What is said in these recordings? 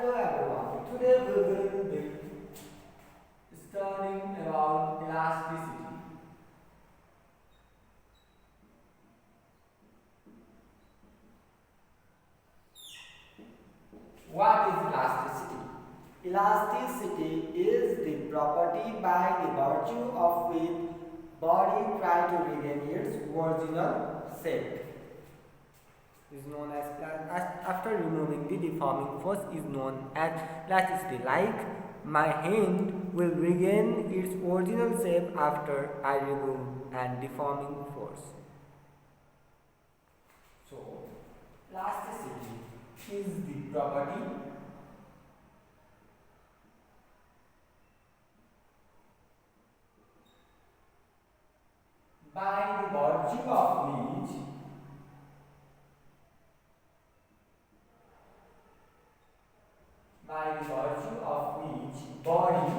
Hello everyone. Today we will be studying about elasticity. What is elasticity? Elasticity is the property by the virtue of which body try to regain its original shape. Is known as after removing the deforming force is known as elasticity. Like my hand will regain its original shape after I remove and deforming force. So elasticity is the property by the virtue of which body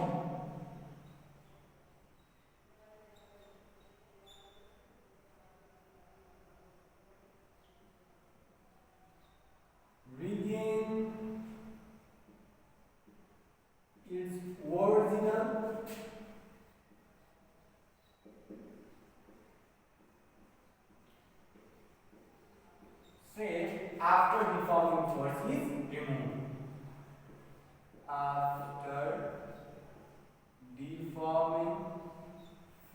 regain its original shape after deforming force is removed. After deforming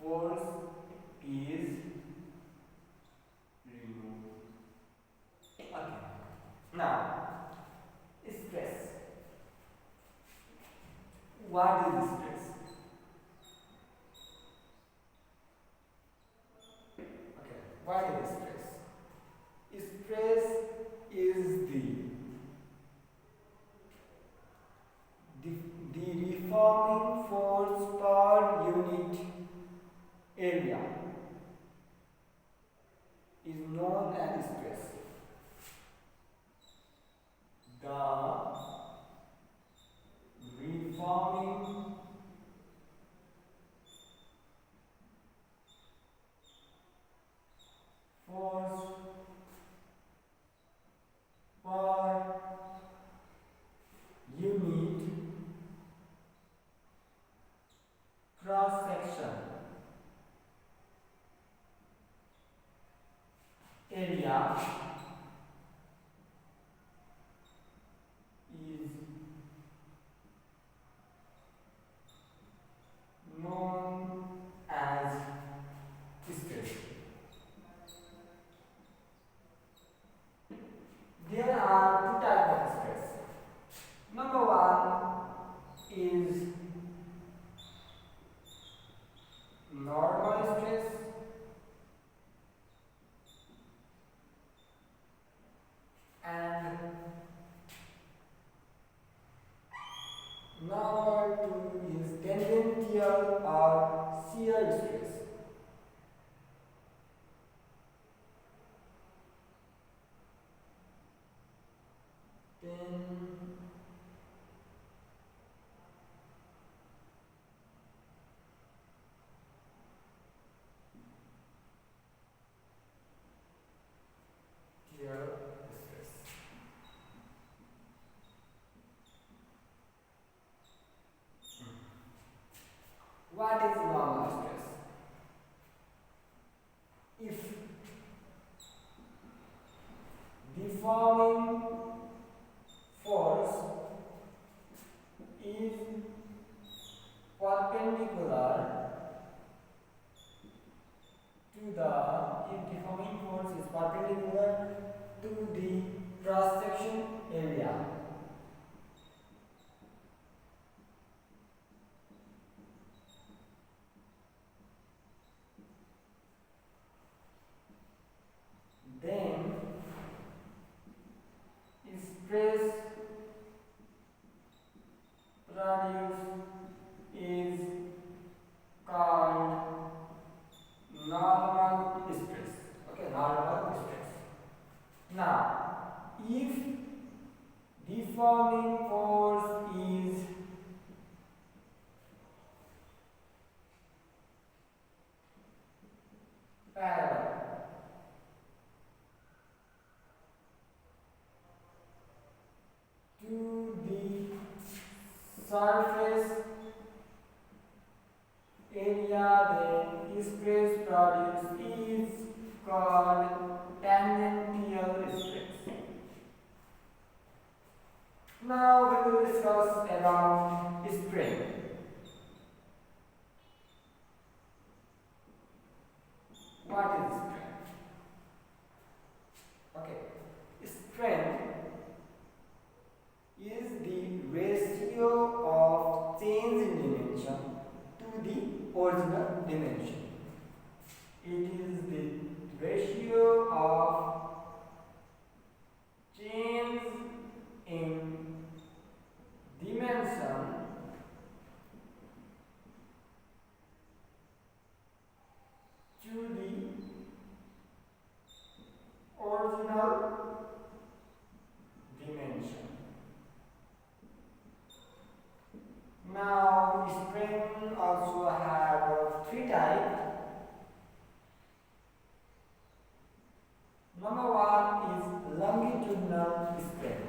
force is removed. Okay. Now, stress. What is stress? Okay. What is stress? Stress is the deforming force per unit area is known as stress. The deforming force per unit cross section area is known as stress. There are two types of stress. Number one is normal stress and number two is tangential or shear stress. Shear stress. What is normal stress? If deforming force is perpendicular to the cross section area, then stress produced is called normal stress. Okay, normal stress. Now, if deforming force is parallel to the surface area the stress produced is called tangential stress. Now we will discuss about strain. What is strain? Okay, strain is the ratio of change in dimension to the original dimension. It is the ratio of change in dimension to the original dimension. Now, strain also have three types. Number one is longitudinal strain.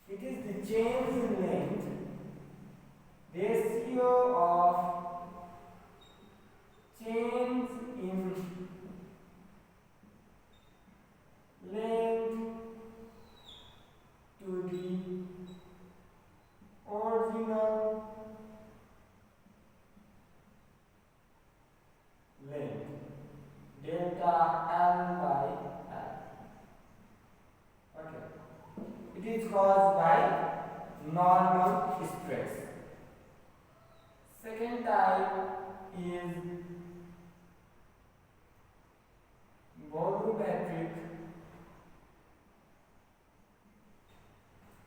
It is the change in length, ratio of change in length to the original length, delta L by L. Okay. It is caused by normal stress. Second type is volumetric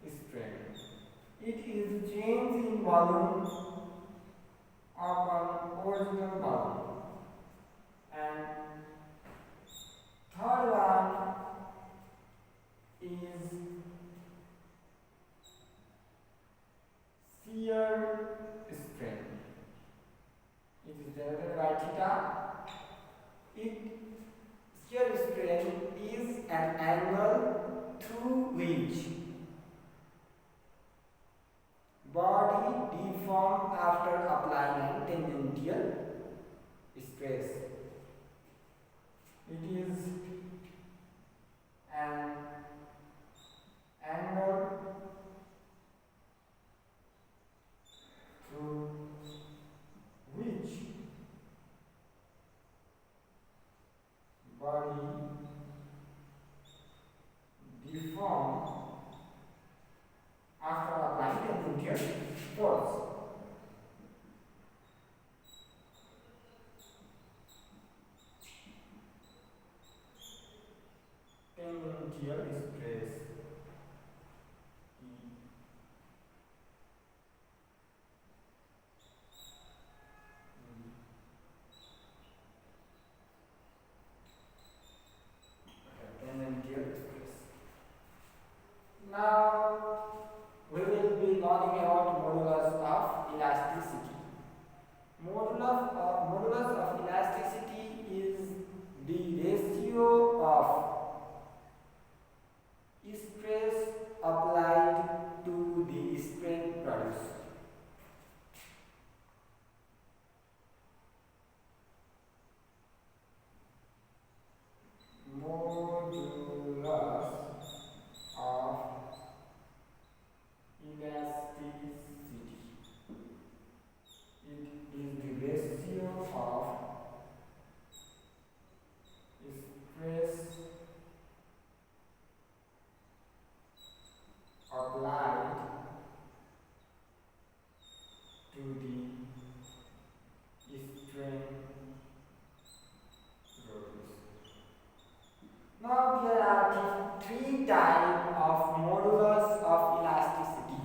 strain. It is change in volume upon original volume. And third one is shear strain. It is denoted by theta. Shear strain is an angle through which body deforms after applying a tangential stress. It is an angle through which body deform after applying tangential force. Tangential stress. Now we will be learning about modulus of elasticity. Modulus of elasticity is the ratio of stress applied to the strain produced. Modulus of elasticity. It is the ratio of stress applied to the strain produced. Now there are three types of modulus of elasticity.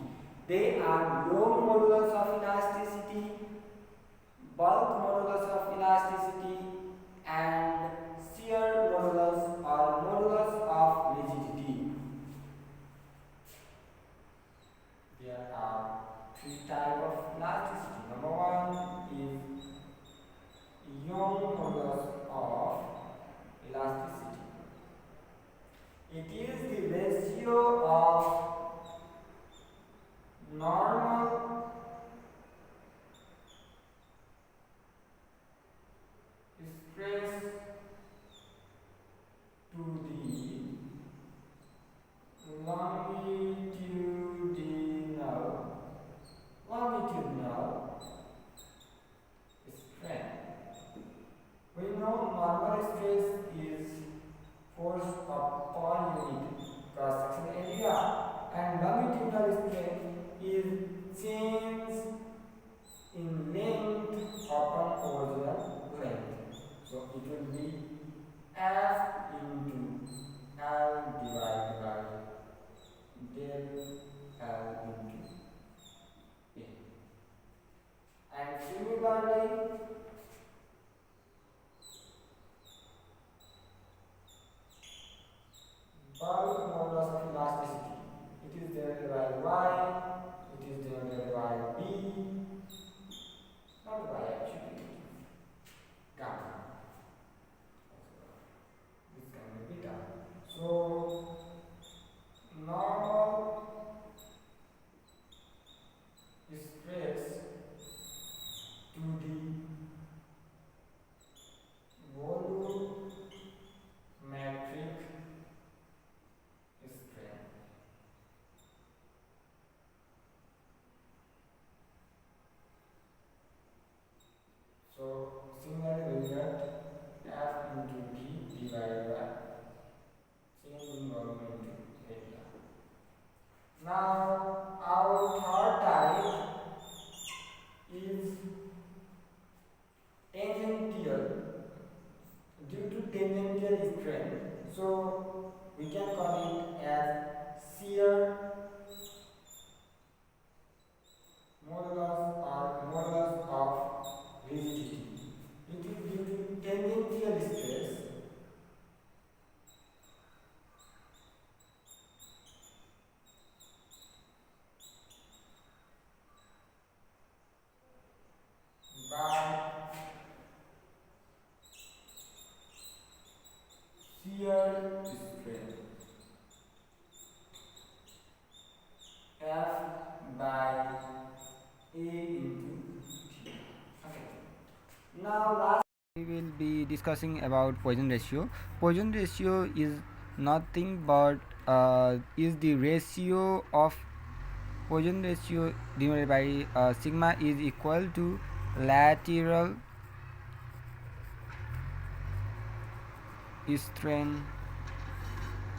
They are low modulus of elasticity, bulk modulus of elasticity, and shear modulus or modulus of rigidity. There are three types of elasticity. Number one is Young So it will be F into L divided by del L into A. And similarly, bulk modulus of elasticity. It is denoted by Y, it is denoted by B, not Y actually, gamma. This can be beta. So normal stress to the volumetric strain. So similarly we get F into B divided by change in volume into area. Now our third type is tangential due to tangential strain. So we can call it as shear modulus or modulus of rigidity. It is due to tangential stress by shear strain F by A into T. Okay. Now last we will be discussing about Poisson ratio. Poisson ratio is nothing but is the ratio of Poisson ratio denoted by sigma is equal to lateral strain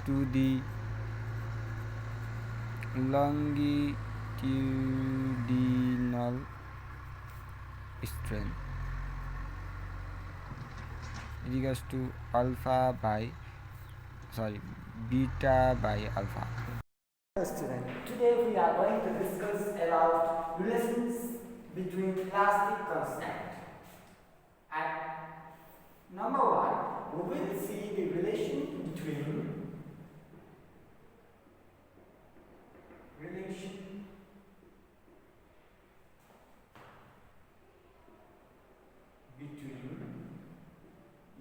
to the longitudinal strain is equals to beta by alpha. Student, today we are going to discuss about relations between elastic constant. And number one, we will see the relation between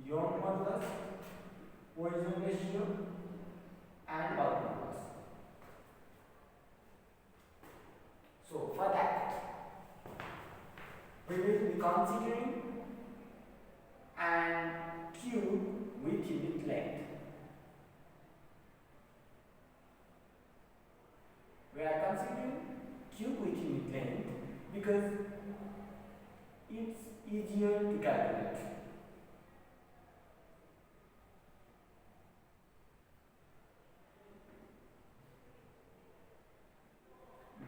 Young modulus, Poisson ratio, and bulk modulus. So for that, we will be considering an cube with unit length. We are considering cube with unit length because it's easier to calculate.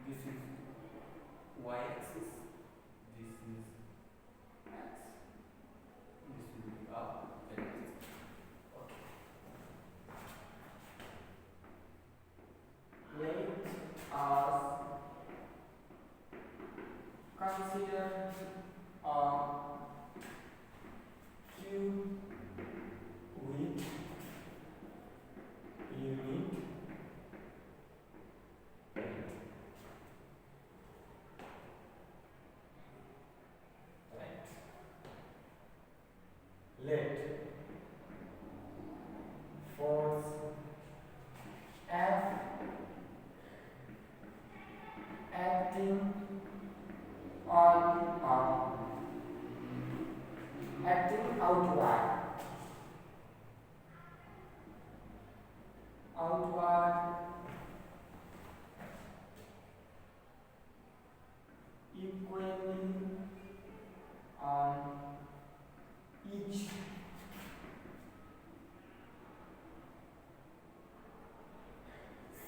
This is y-axis, this is x, this will be up, and this. Okay. Let us consider a cube with unit let force F acting on acting outward equally on each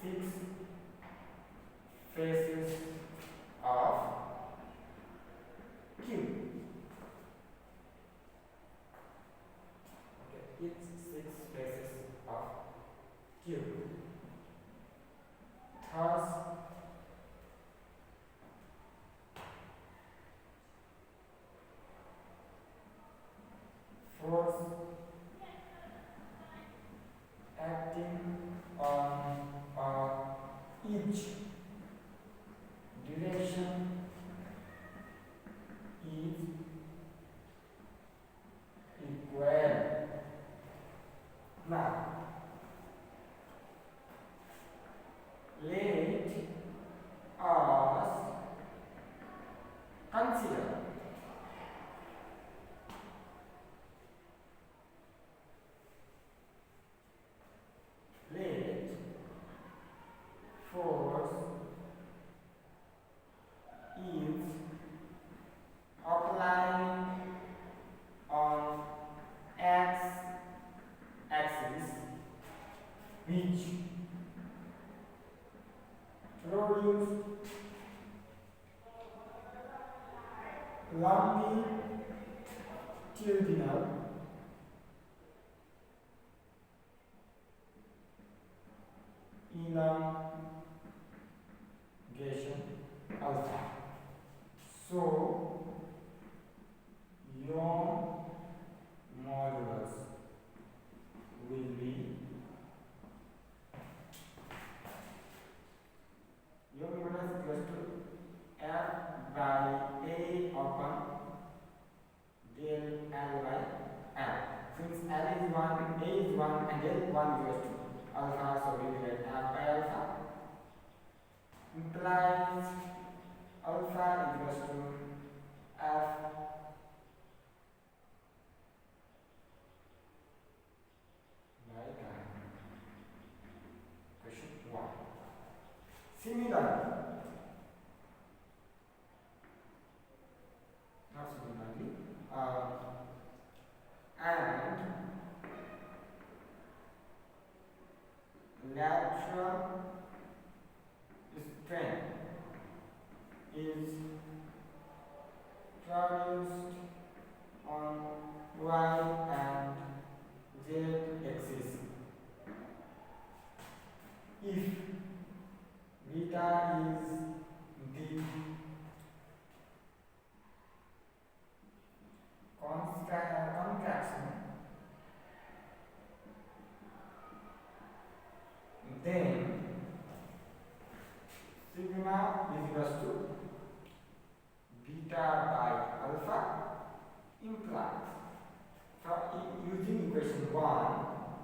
six faces of cube. acting on each direction is equal. Now, let us consider let force is applied on x axis which produce longitudinal elongation alpha. So, your modulus will be your modulus equals to f by a upon del l by l. Since l is 1, a is 1 and del 1 equals to alpha, so we will get f by alpha implies alpha equals to f by time. Question 1. Similarly, not similarly, and lateral strain is produced on y and z axis if beta is the contraction, then sigma is equals to beta by alpha implies. So using equation 1,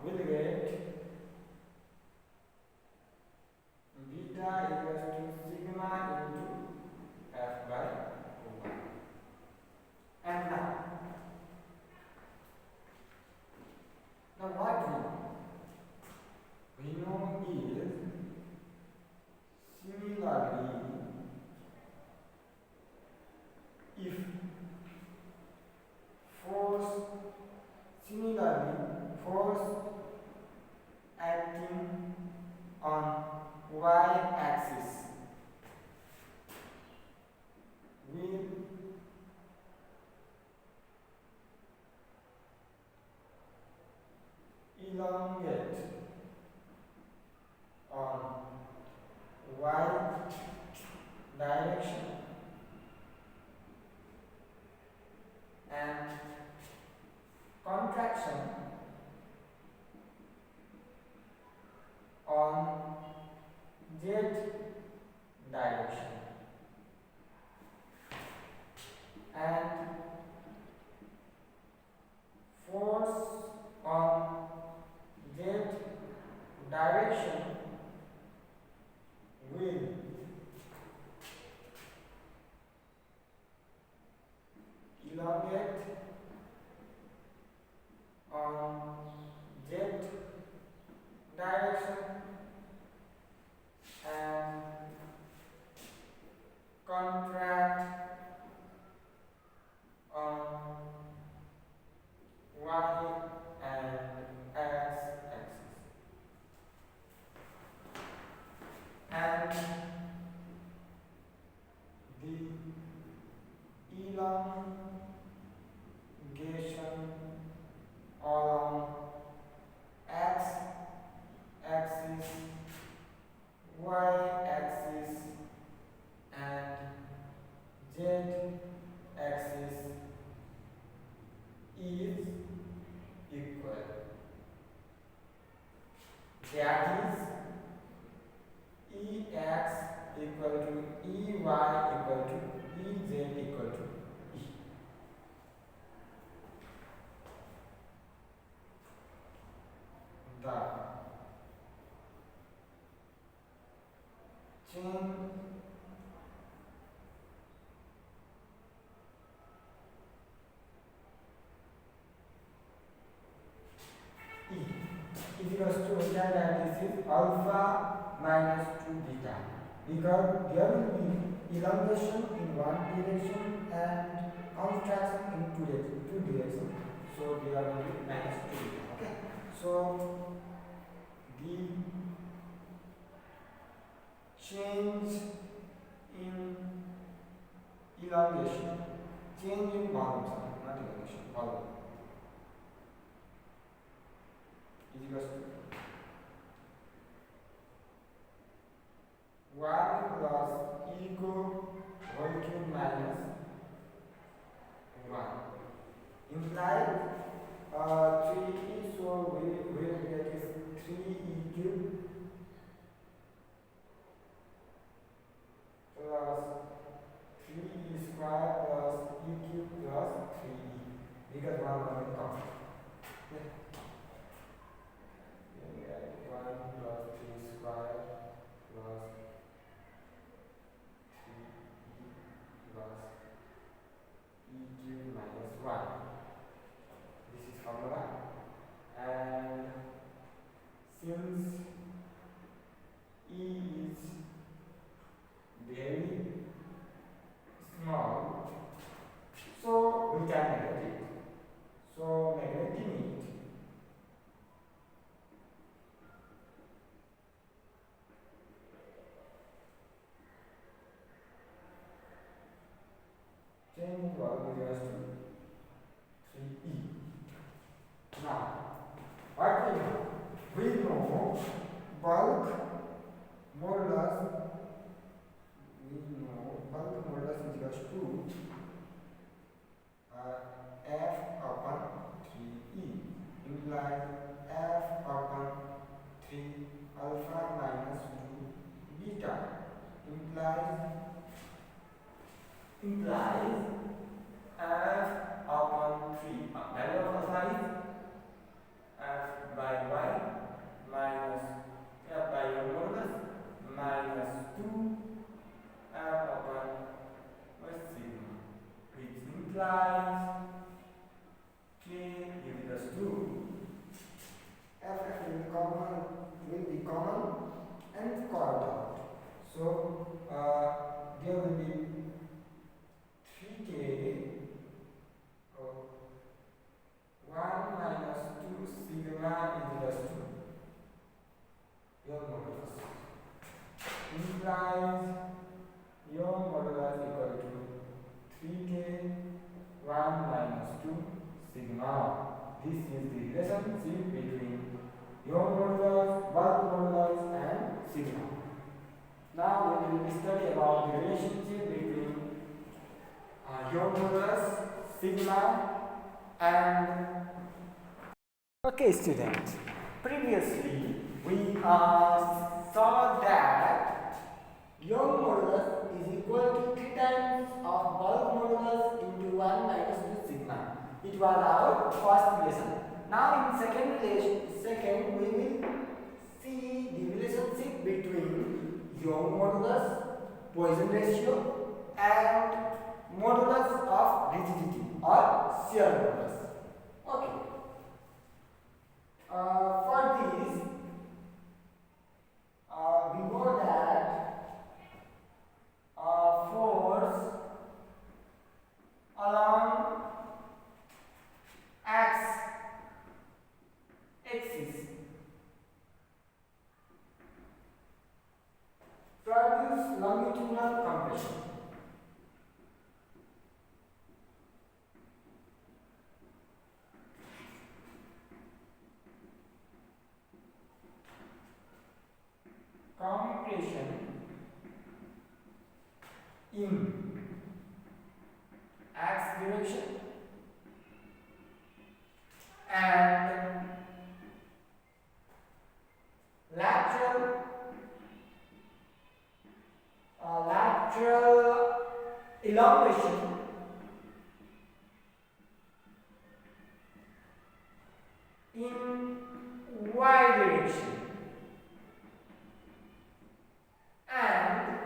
we'll get beta equals to sigma into f by 1. And now what we know is similarly if force acting on y axis will elongate on y direction and contraction on z direction, and force on z direction will elongate on z direction and contract on y and x axis. And the elongation understand that this is alpha minus 2 beta, because there will be elongation in one direction and contraction in two directions. So there will be minus 2 beta. Okay. So the change in elongation, change in volume, not elongation, volume, is equals to 1 plus ego whole cube minus 1 implies 3e, so we will get is 3e cube plus 3e square plus e cube plus 3e, because 1 will come. Okay. 1 plus 3 square plus 3e plus e cube minus 1. This is formula, and since e is very small, so we can neglect it. So neglecting it, change volume equals to 3e. Now, what we know? We know bulk modulus. We know bulk modulus is equals to f upon 3e, implies f upon 3 alpha minus 2 beta, implies f upon 3, value of alpha is f by y minus f by your modulus minus 2 f upon sigma, which implies k is equals to f will be common and called out. So there will be 3k 1 minus 2 sigma is equals to your modulus, implies your modulus equal to 3k 1 minus 2 sigma. This is the relationship between your modulus, bulk modulus, and sigma. Now we will study about the relationship between your modulus, sigma, and okay, students. Previously we saw that your modulus is equal to 3 times of bulk modulus into 1 minus 2 sigma. It was our first relation. Now in second we will see the relationship between your modulus, Poisson ratio, and modulus of rigidity or shear modulus. Okay. For this, we know that force along axis produce longitudinal compression. Compression in x direction and lateral elongation in y direction and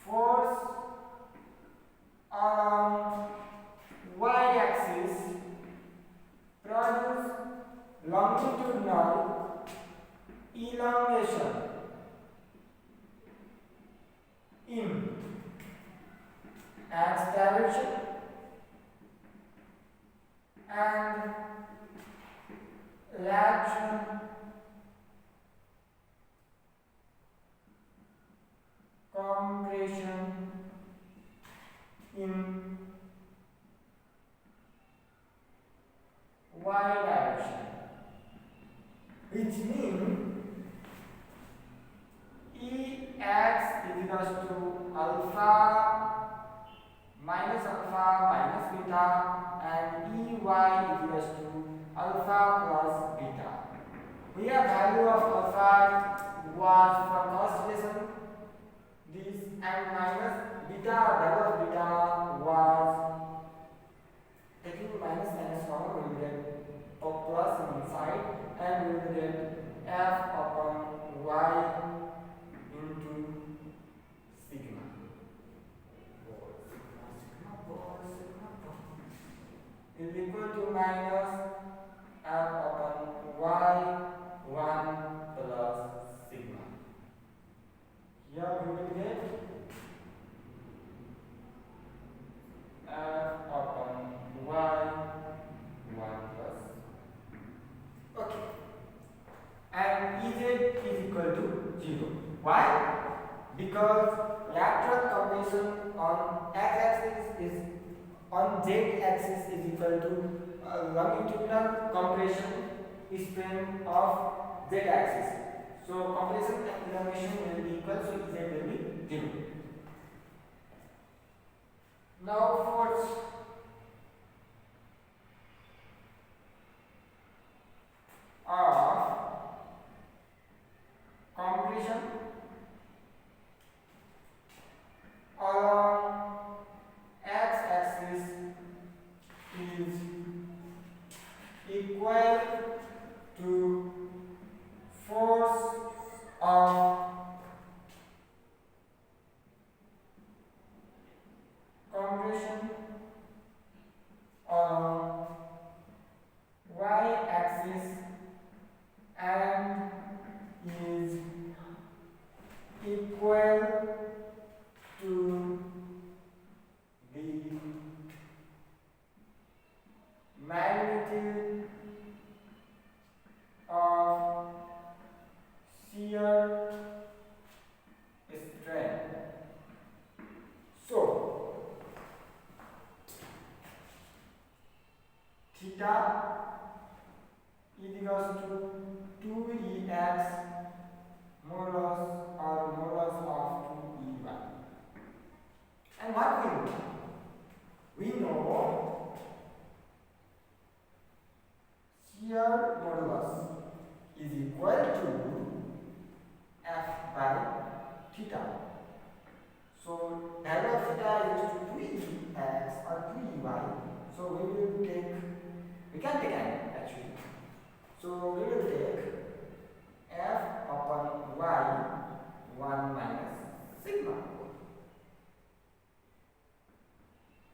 force on direction and lateral compression in y direction, which means Ex is equals to alpha minus beta and Ey is equals to alpha plus beta. Here value of alpha was from first lesson, this, and minus beta, value of beta was taking minus common, we will get plus inside and we will get f upon y into sigma. Is equal to minus f upon y 1 plus sigma. Here we will get f upon y 1 plus. Okay. And Ez is equal to 0. Why? Because lateral compression on x-axis is on z-axis is equal to longitudinal compression strain of z-axis. So compression and elongation will be equal, so z will be 0. Now force of compression along x-axis is equal to force of compression along y-axis and is equal to the magnitude of shear strain. So theta is equals to 2Ex modulus or modulus of 2Ey. And what we know? We know shear modulus is equal to F by theta. So value of theta is to 2Ex or 2Ey. So we can take n actually. So we will take f upon y 1 minus sigma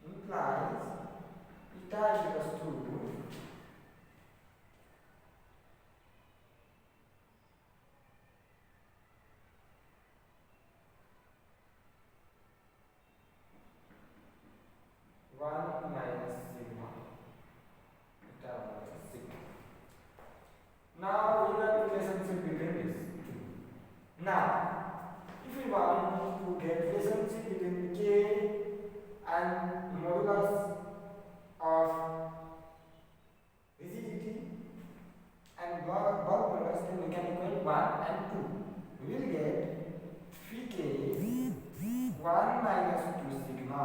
implies eta is equals to one minus sigma. Eta minus sigma. Now we have relationship between these two. Now, if we want to get relationship between k and modulus of rigidity and bulk modulus, then we can equate 1 and 2. We will get phi k 1 minus 2 sigma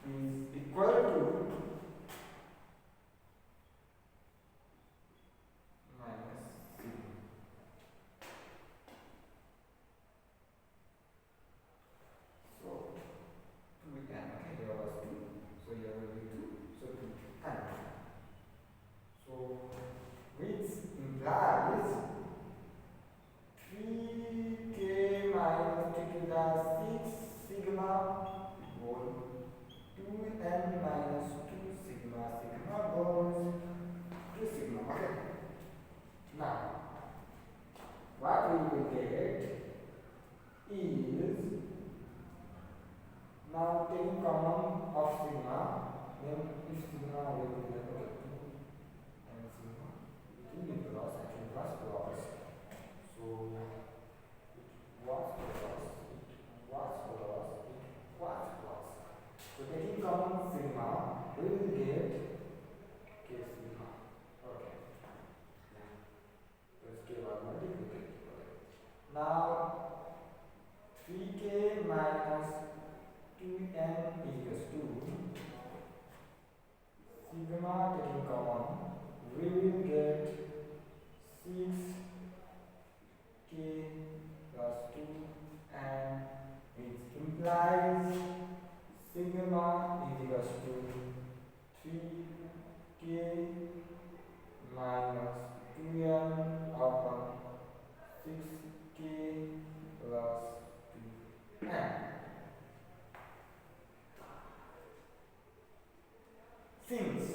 is equal to minus sigma. So 2 again, okay, here was 2, so here will be 2, so 2 and 1. So which implies 3k minus 3 to the 6 sigma whole 2n minus 2 sigma goes to sigma. Okay. Now, what we will get is, now taking common then if sigma will be like okay 2 and sigma 2 will cross actually was cross. So it was cross, it was cross, it was cross. So taking common sigma, we will get k sigma. Okay. Let's give our multiplicate. Okay. Now 3k minus 2n equals to sigma taking common, we will get 6k plus 2, and which implies sigma is equals to 3k minus 2n upon 6k plus 2n. Since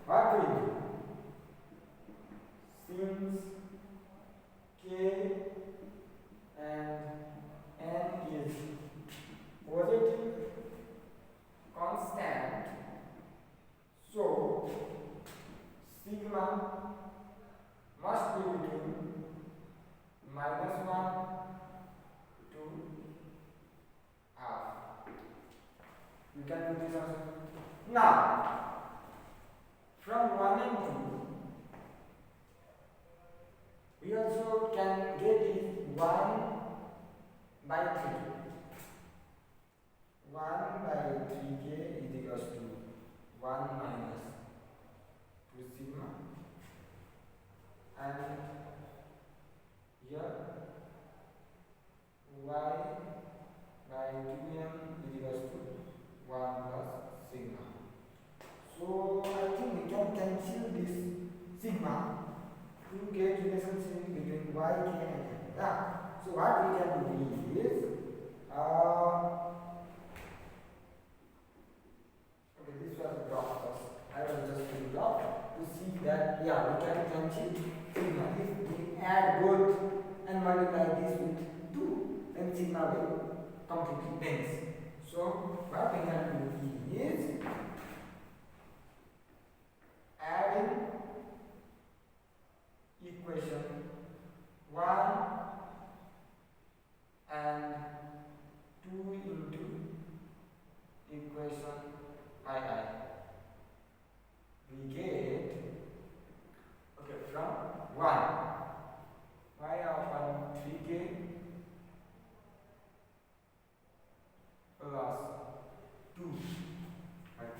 what we do? Since k and n is positive constant, so sigma must be between -1 to half. You can do this also. Now from 1 and 2, we also can get is 1 by 3. 1 by 3k is equals to 1 minus 2 sigma, and here y by 2m is equals to 1 plus sigma. So I think we can cancel this sigma to get relationship between y, k and n. Yeah. So what we can do is okay, this was a graph first. I will just do the graph to see that yeah we can cancel sigma. If we add both and multiply this with 2, then sigma will completely bends. So what we can do is adding equation 1 and 2 into equation ii. We get okay from 1 y upon 3k plus 2 right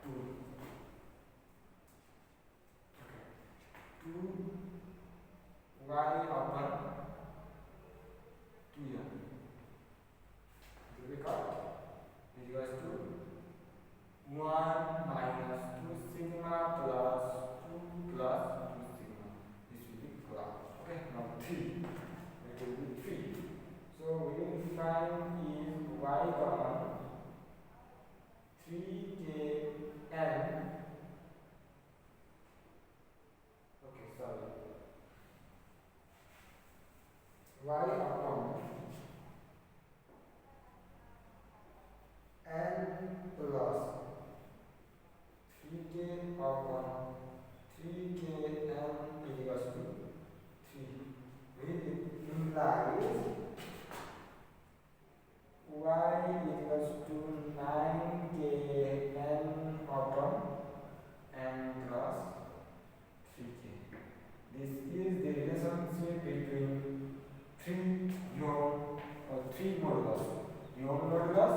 2 2 y upon 2 here. Do we got is equals to 1 minus 2 sigma plus 2 plus 2 sigma. This will be plus. Okay, now 3. It will be 3. So we will find is y common 3k n. Okay, sorry. Y upon n plus 3k upon 3k n equals to 3, which implies y equals to 9k n upon n plus 3k. This is the relationship between three modulus: Young modulus,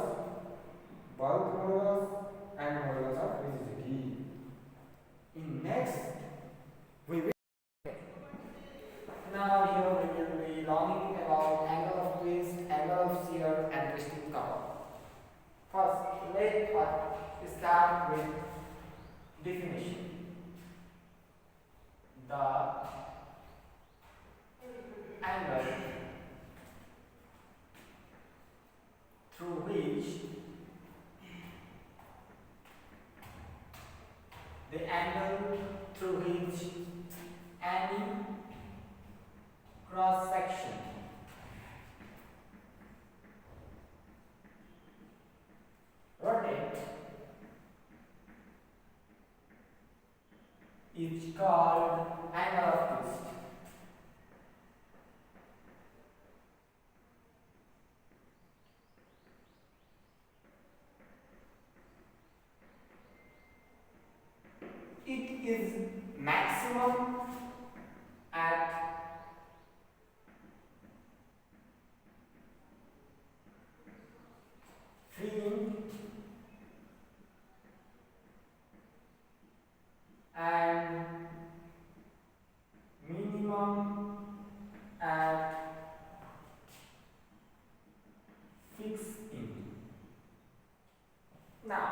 bulk modulus, and modulus of rigidity. In next, we will now here we will be learning about angle of twist, angle of shear, and twisting cover. First, let us start with definition. The angle through which any cross section rotate called angle of twist. It is maximum at freeing and minimum at fixing. Now,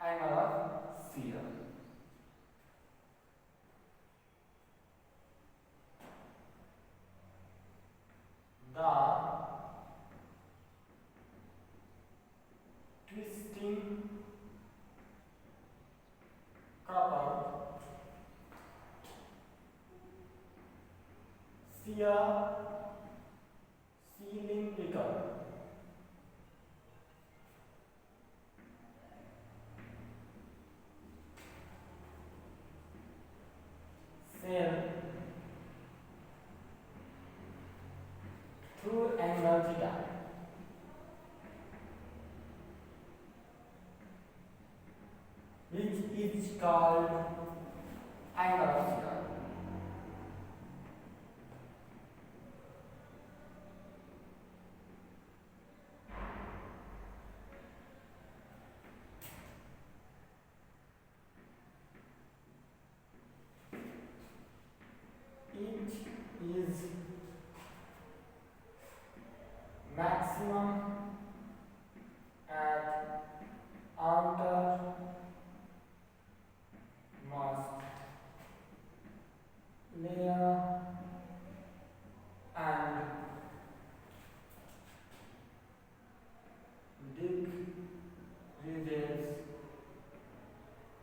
angle of shear. The twisting couple shear cylindrical shell through angle theta, which is called angle of shear. It is maximum at outermost layer and decreases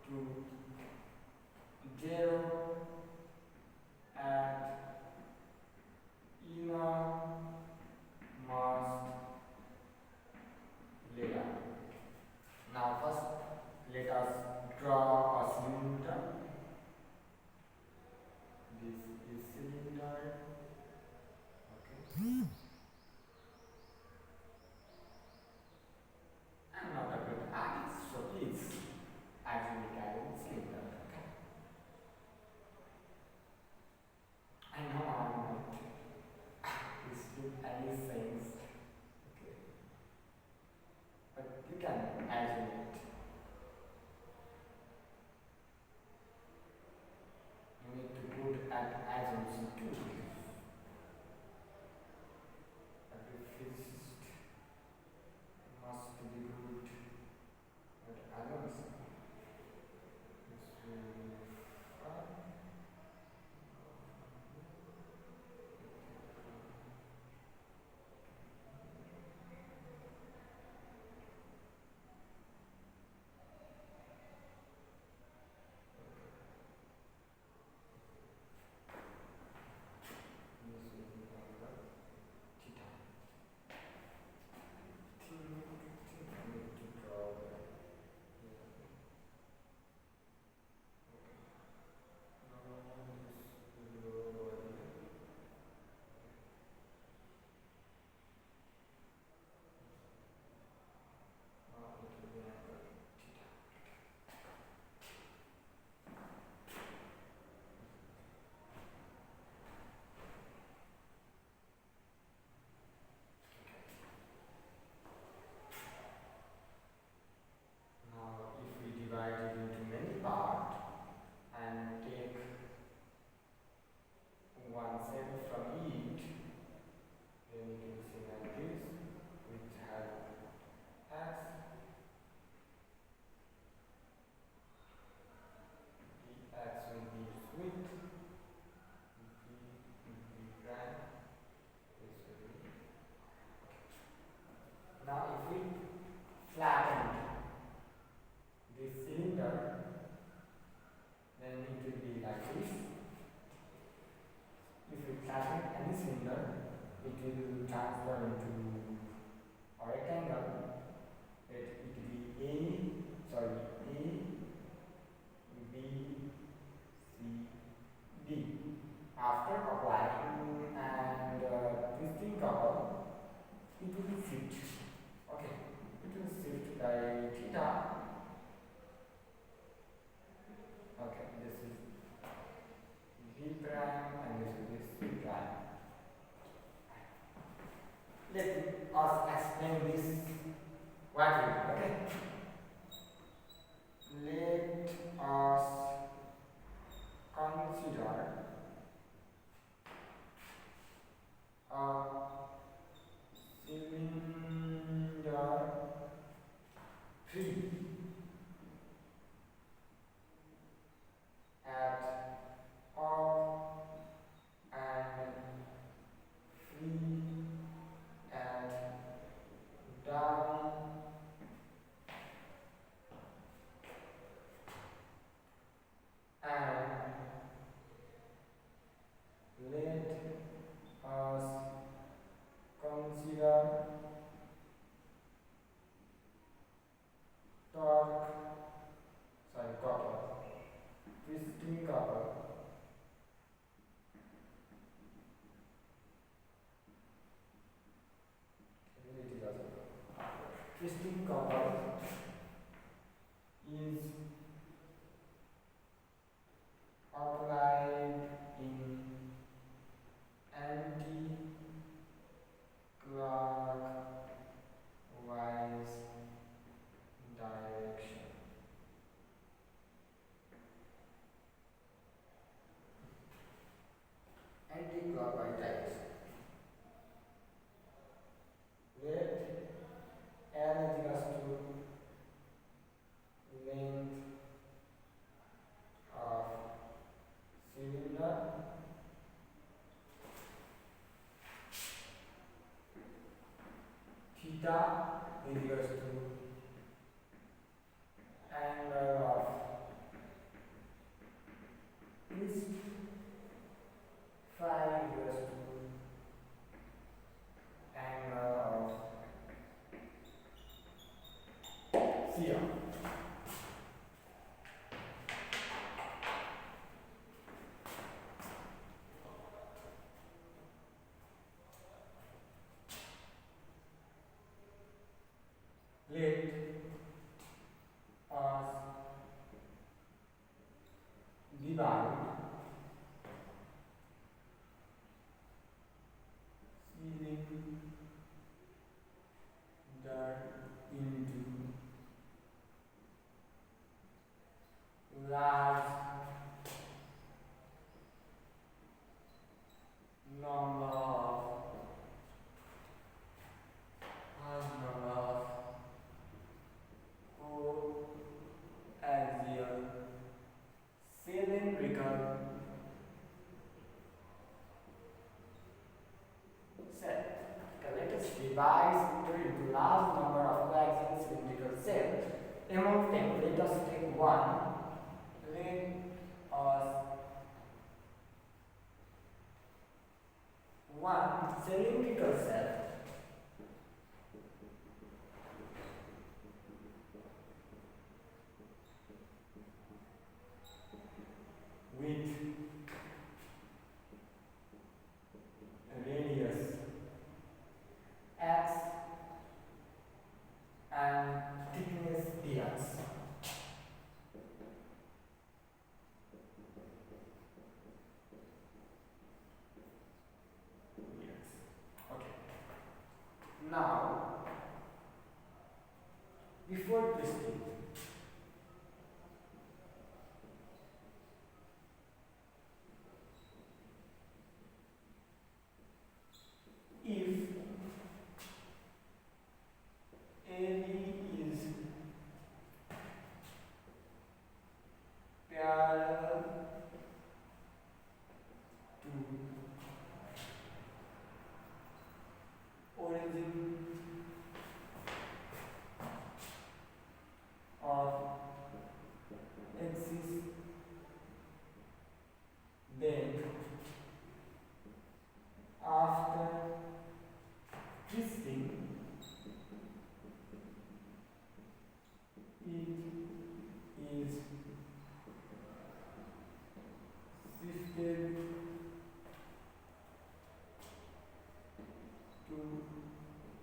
to 0 at innermost layer. Now first let us draw a cylinder. This is cylinder. Okay. I'm not a good artist, so please actually carry the cylinder. Okay. I know I'm not. This is any things. Okay. But you can imagine it. You need to put an assumption too. Every physicist must be good at assumption. This will be fun. Now, if we divide it into many parts and take one cell from each, then it will see like this, which has x, the x will be its width, d prime, this will be. Now, if we flatten this cylinder, then it will be like this. If we flatten any cylinder, it will transfer into a rectangle. Let it be A, B, couple, it will be shift. Okay, it will shift by theta. Okay, this is V prime and this is C prime. Let us explain this widely. Okay, let us consider a cylinder free at up and free at down and let us consider copper, twisting copper. Twisting copper is applied in anti-clockwise direction. Anti-clockwise direction. Let L is equals to length of cylinder theta is equals to angle of twist, phi is equals to angle of theta. Let us divide cylinder into large number of coaxial cylindrical cells. Let us divide cylinder into large number of coaxial cylindrical cells. Among them, let us take one. Let us one cylindrical cell with radius x and thickness dx. Okay. Now, before twisting, if AB is parallel to origin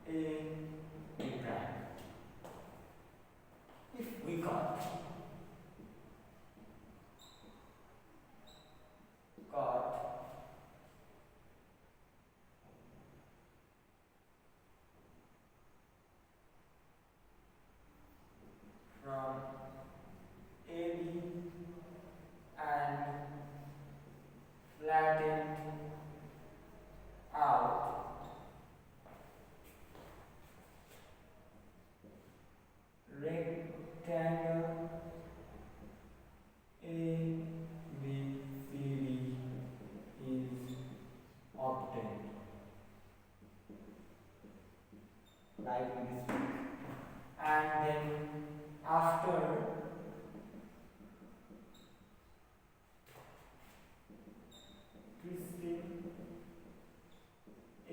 A B prime. If we got from AB and flattened out rectangle ABCD is obtained. Like in this way. And then after twisting A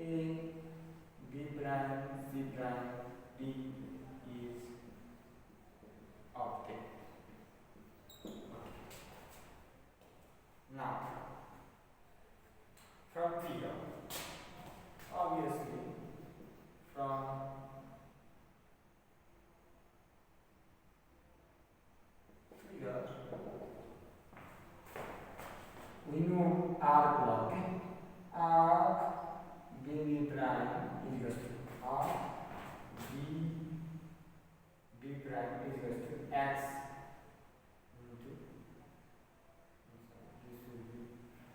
B prime C prime D is obtained. Now from figure, obviously from figure we know arc law, okay? Arc BB prime is equals to arc B prime is equals to x into this will be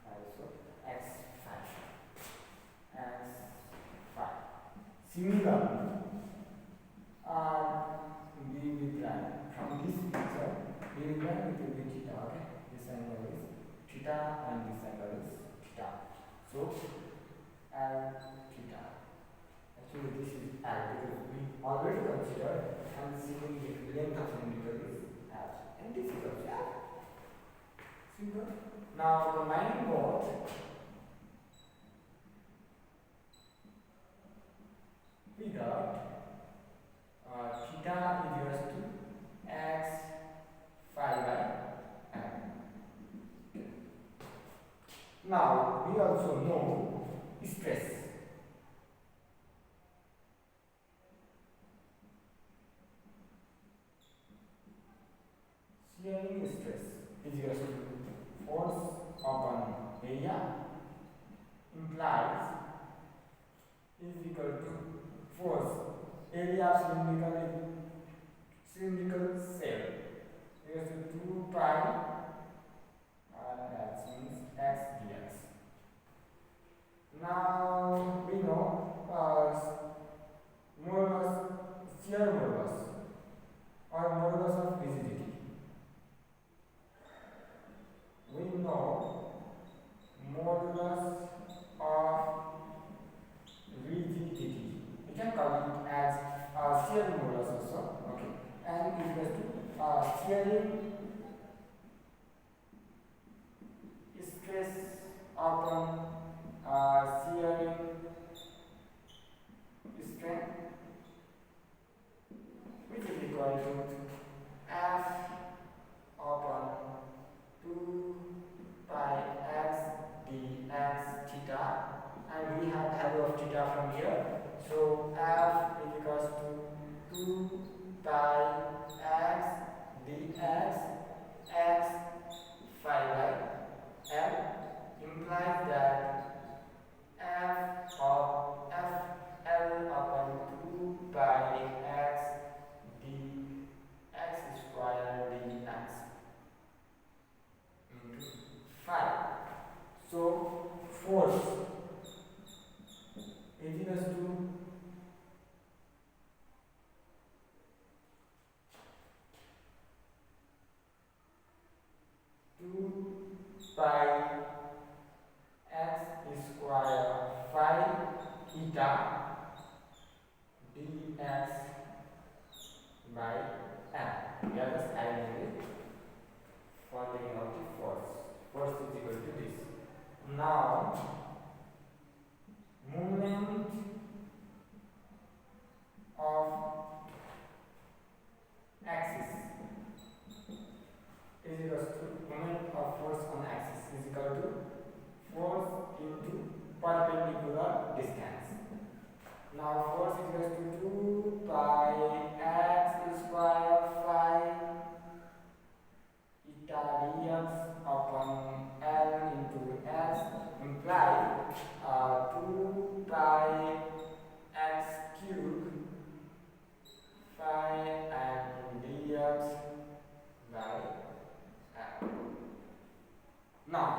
5, so x 5. Similarly, BB prime from this picture, BB prime it will be theta, okay? This angle is theta and this angle is theta. So L theta. Actually, this is L because we already considered and symmetric length of cylindrical is L, and this is also L. Simple. Now combining both, we got theta is equals to x phi by m. Now we also know stress. Shearing stress is equals to force upon area implies is equal to force area of cylindrical cell equals to 2 pi r x means x dx. Now we know modulus, shear modulus or modulus of rigidity. We know modulus of rigidity. We can call it as shear modulus also, okay? And it equals to shearing stress upon shearing strength, which is equal to F upon 2 pi x dx theta, and we have value of theta from here. So F is equals to 2 pi x dx x phi by m implies that F of L upon 2 pi x dx square dx into 5. So force is equals to 2 pi x square phi theta dx by m. Let us calculate for taking out the force. Force is equal to this. Now movement of axis is equal to moment of force on axis is equal to force into perpendicular distance. Now force is equals to 2 pi x square phi eta dx upon L into S imply 2 pi x cube phi and dx by L. Now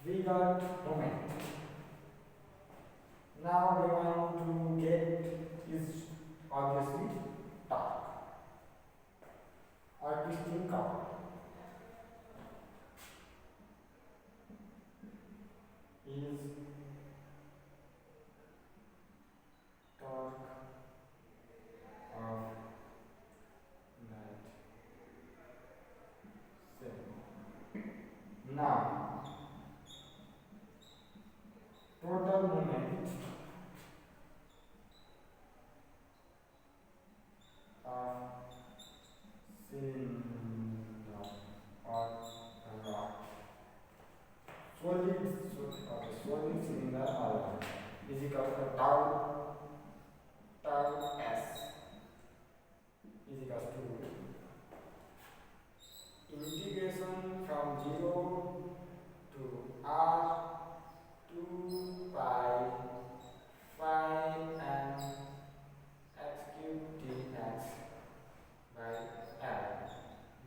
we got moment. Now we want to get is obviously torque or twisting power. Is torque of that cell. Now total moment of cylinder or rod, solid cylinder or rod is equal to tau s is equal to integration from 0 to r 2 pi phi and x cube dx by L.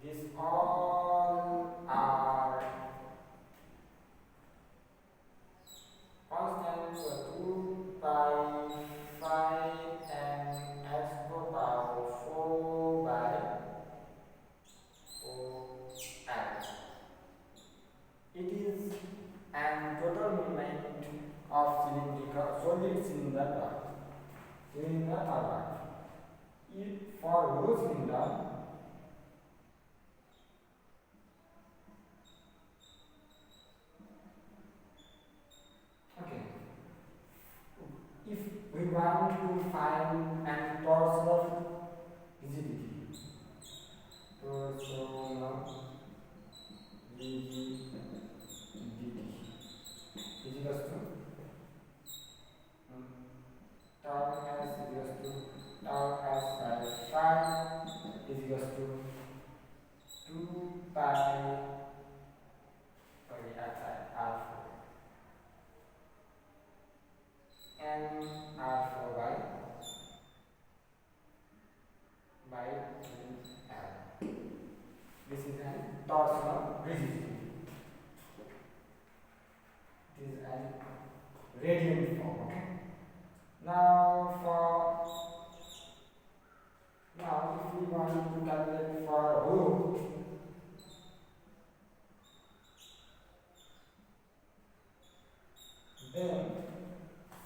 These all are constant, so 2 pi phi and x to the power 4 by 4L. It is an total movement of solid cylinder or rod. If for hollow cylinder, okay, if we want to find an torsional rigidity, is equals to tau s is equals to tau s by phi is equals to 2 pi r4 and r4 by L. This is an torsional rigidity. It is an radiant form. Okay. Now if we want to calculate for rho, then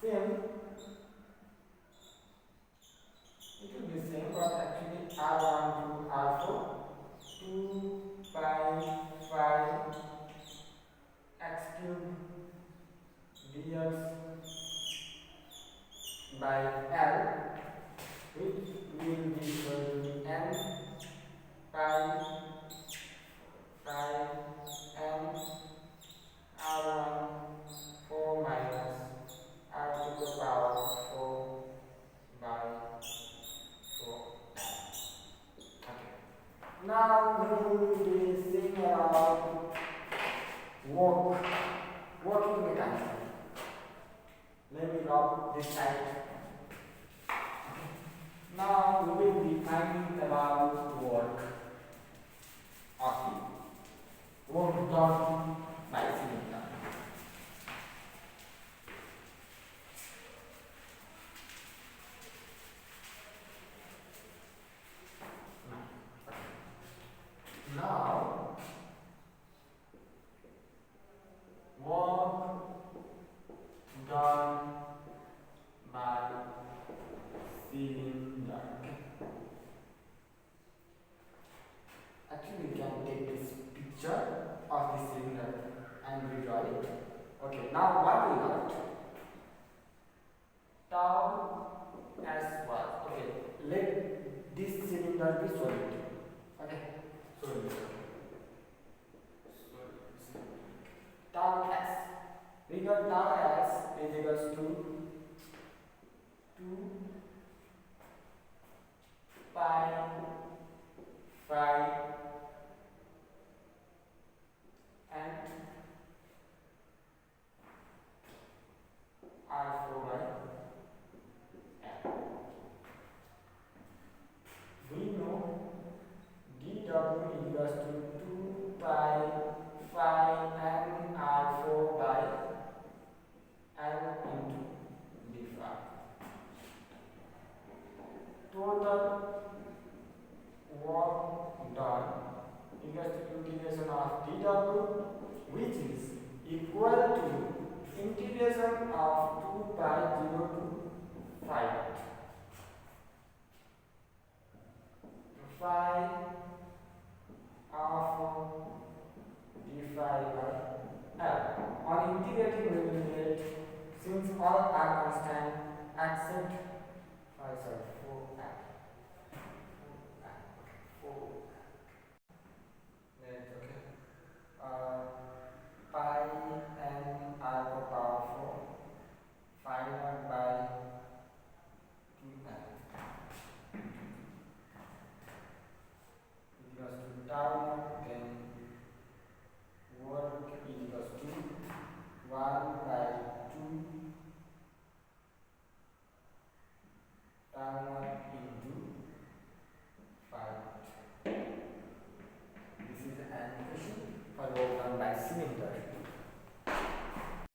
same, it will be same, but actually R1 to R4 2 pi phi x cube dx by L, which will be equal to n pi phi n R1 4 minus R to the power 4 by 4L. Okay. Now we will be seeing about working mechanism. Let me drop this side. Now we will be finding about work done by cylinder. Now work done by cylinder. Actually, we can take this picture of the cylinder and redraw it. Okay, now what we got? Tau s was. Okay, let this cylinder be solid. Okay, solid. Tau s. We got tau s is equals to তার